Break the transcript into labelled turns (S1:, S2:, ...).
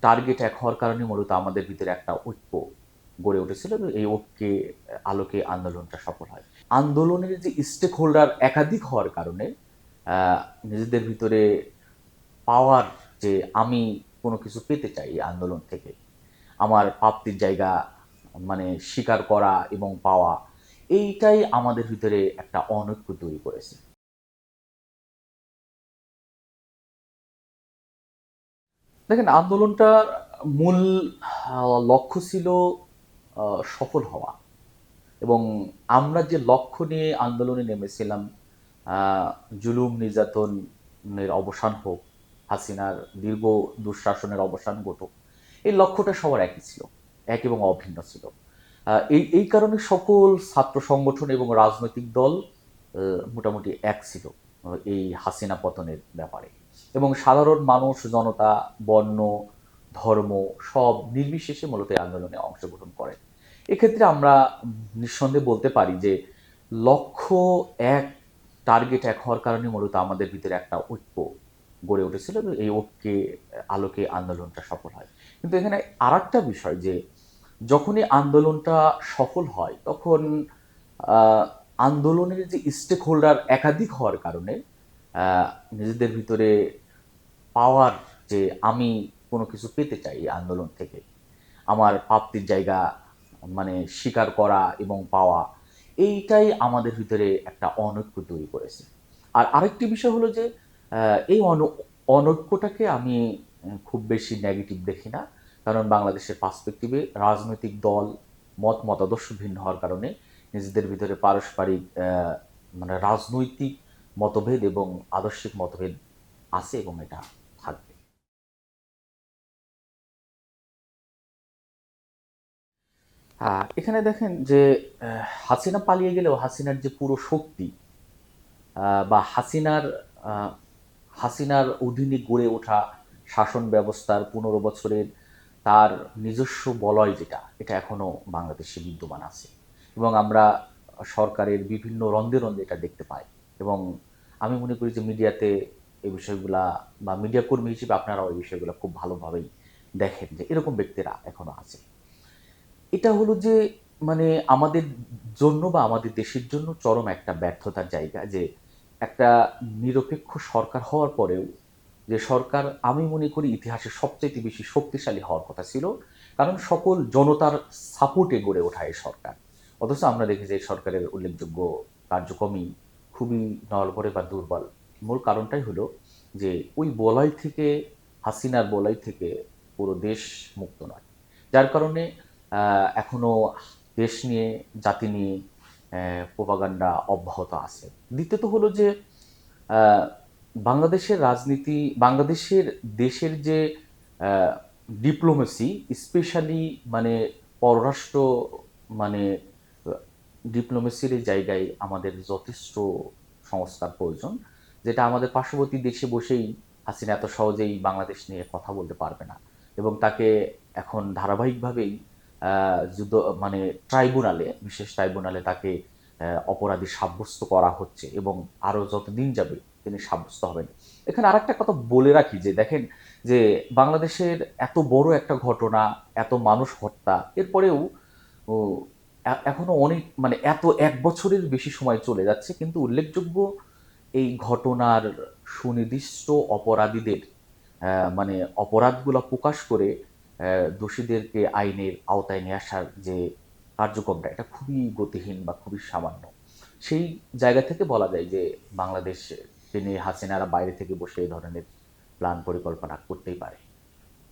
S1: Target এক হওয়ার কারণে মূলত আমাদের ভিতরে একটা ঐক্য গড়ে উঠেছিল এবং এই ঐক্যে আলোকে আন্দোলনটা সফল হয়। আন্দোলনের যে স্টেক হোল্ডার একাধিক হওয়ার কারণে নিজেদের ভিতরে পাওয়ার যে আমি কোনো কিছু পেতে চাই এই আন্দোলন থেকে, আমার প্রাপ্তির জায়গা মানে স্বীকার করা এবং পাওয়া, এইটাই আমাদের ভিতরে একটা অনৈক্য তৈরি করেছে। দেখেন, আন্দোলনটার মূল লক্ষ্য ছিল সফল হওয়া, এবং আমরা যে লক্ষ্য নিয়ে আন্দোলনে নেমেছিলাম, জুলুম নির্যাতনের অবসান হোক, হাসিনার দীর্ঘ দুঃশাসনের অবসান ঘটুক, এই লক্ষ্যটা সবার একই ছিল, এক এবং অভিন্ন ছিল। এই কারণে সকল ছাত্র সংগঠন এবং রাজনৈতিক দল মোটামুটি এক ছিল এই হাসিনা পতনের ব্যাপারে, এবং সাধারণ মানুষ, জনতা, বর্ণ, ধর্ম সব নির্বিশেষে মূলত এই আন্দোলনে অংশগ্রহণ করে। এক্ষেত্রে আমরা নিঃসন্দেহে বলতে পারি যে লক্ষ্য এক, টার্গেট এক হওয়ার কারণে মূলত আমাদের ভিতরে একটা ঐক্য গড়ে উঠেছিল এবং এই ঐক্যে আলোকে আন্দোলনটা সফল হয়। কিন্তু এখানে আর একটা বিষয় যে যখনই আন্দোলনটা সফল হয় তখন আহ, আন্দোলনের যে স্টেক হোল্ডার একাধিক হওয়ার কারণে নিজেদের ভিতরে পাওয়ার যে আমি কোনো কিছু পেতে চাই এই আন্দোলন থেকে, আমার প্রাপ্তির জায়গা মানে স্বীকার করা এবং পাওয়া, এইটাই আমাদের ভিতরে একটা অনৈক্য তৈরি করেছে। আর আরেকটি বিষয় হলো যে এই অনৈক্যটাকে আমি খুব বেশি নেগেটিভ দেখি না, কারণ বাংলাদেশের পার্সপেক্টিভে রাজনৈতিক দল মতাদর্শ ভিন্ন হওয়ার কারণে নিজেদের ভিতরে পারস্পরিক মানে রাজনৈতিক মতভেদ এবং আদর্শিক মতভেদ আছে এবং এটা থাকবে। এখানে দেখেন যে হাসিনা পালিয়ে গেলেও হাসিনার যে পুরো শক্তি বা আহ, হাসিনার অধীনে গড়ে ওঠা শাসন ব্যবস্থার 15 বছরের তার নিজস্ব বলয় যেটা, এটা এখনো বাংলাদেশে বিদ্যমান আছে, এবং আমরা সরকারের বিভিন্ন রন্ধে রন্ধে এটা দেখতে পাই। এবং আমি মনে করি যে মিডিয়াতে এই বিষয়গুলা, বা মিডিয়া কর্মী হিসেবে আপনারাও এই বিষয়গুলো খুব ভালোভাবেই দেখেন যে এরকম ব্যক্তিরা এখনো আছে। এটা হলো যে মানে আমাদের জন্য বা আমাদের দেশের জন্য চরম একটা ব্যর্থতার জায়গা যে একটা নিরপেক্ষ সরকার হওয়ার পরেও যে সরকার, আমি মনে করি ইতিহাসে সবচেয়ে বেশি শক্তিশালী হওয়ার কথা ছিল, কারণ সকল জনতার সাপোর্টে গড়ে ওঠা এই সরকার। অথচ আমরা দেখি যে এই সরকারের উল্লেখযোগ্য কার্যক্রমই খুবই নড়বড়ে বা দুর্বল। মূল কারণটাই হলো যে ওই বলয় থেকে, হাসিনার বলয় থেকে পুরো দেশ মুক্ত নয়, যার কারণে এখনো দেশ নিয়ে, জাতি নিয়ে প্রোপাগান্ডা অব্যাহত আছে। দ্বিতীয়ত হলো যে আহ, বাংলাদেশের রাজনীতি, বাংলাদেশের দেশের যে ডিপ্লোমেসি, স্পেশালি মানে পররাষ্ট্র মানে ডিপ্লোমেসির এই জায়গায় আমাদের যথেষ্ট সংস্কার প্রয়োজন, যেটা আমাদের পার্শ্ববর্তী দেশে বসেই হাসিনা এত সহজেই বাংলাদেশ নিয়ে কথা বলতে পারবে না, এবং তাকে এখন ধারাবাহিকভাবেই যুদ্ধ মানে ট্রাইব্যুনালে, বিশেষ ট্রাইব্যুনালে তাকে অপরাধী সাব্যস্ত করা হচ্ছে, এবং আরও যত দিন যাবে তিনি সাব্যস্ত হবেন। এখানে আরেকটা কথা বলে রাখি যে দেখেন যে বাংলাদেশের এত বড় একটা ঘটনা, এত মানুষ হত্যা, এরপরেও ও এখনো অনেক মানে এত 1 বছরের বেশি সময় চলে যাচ্ছে, কিন্তু উল্লেখযোগ্য এই ঘটনার সুনির্দিষ্ট অপরাধীদের মানে অপরাধগুলো প্রকাশ করে দোষীদেরকে আইনের আওতায় নিয়ে আসার যে কার্যক্রমটা, এটা খুবই গতিহীন বা খুবই সামান্য। সেই জায়গা থেকে বলা যায় যে বাংলাদেশ, তিনি হাসিনারা বাইরে থেকে বসে এই ধরনের প্ল্যান পরিকল্পনা করতেই পারে।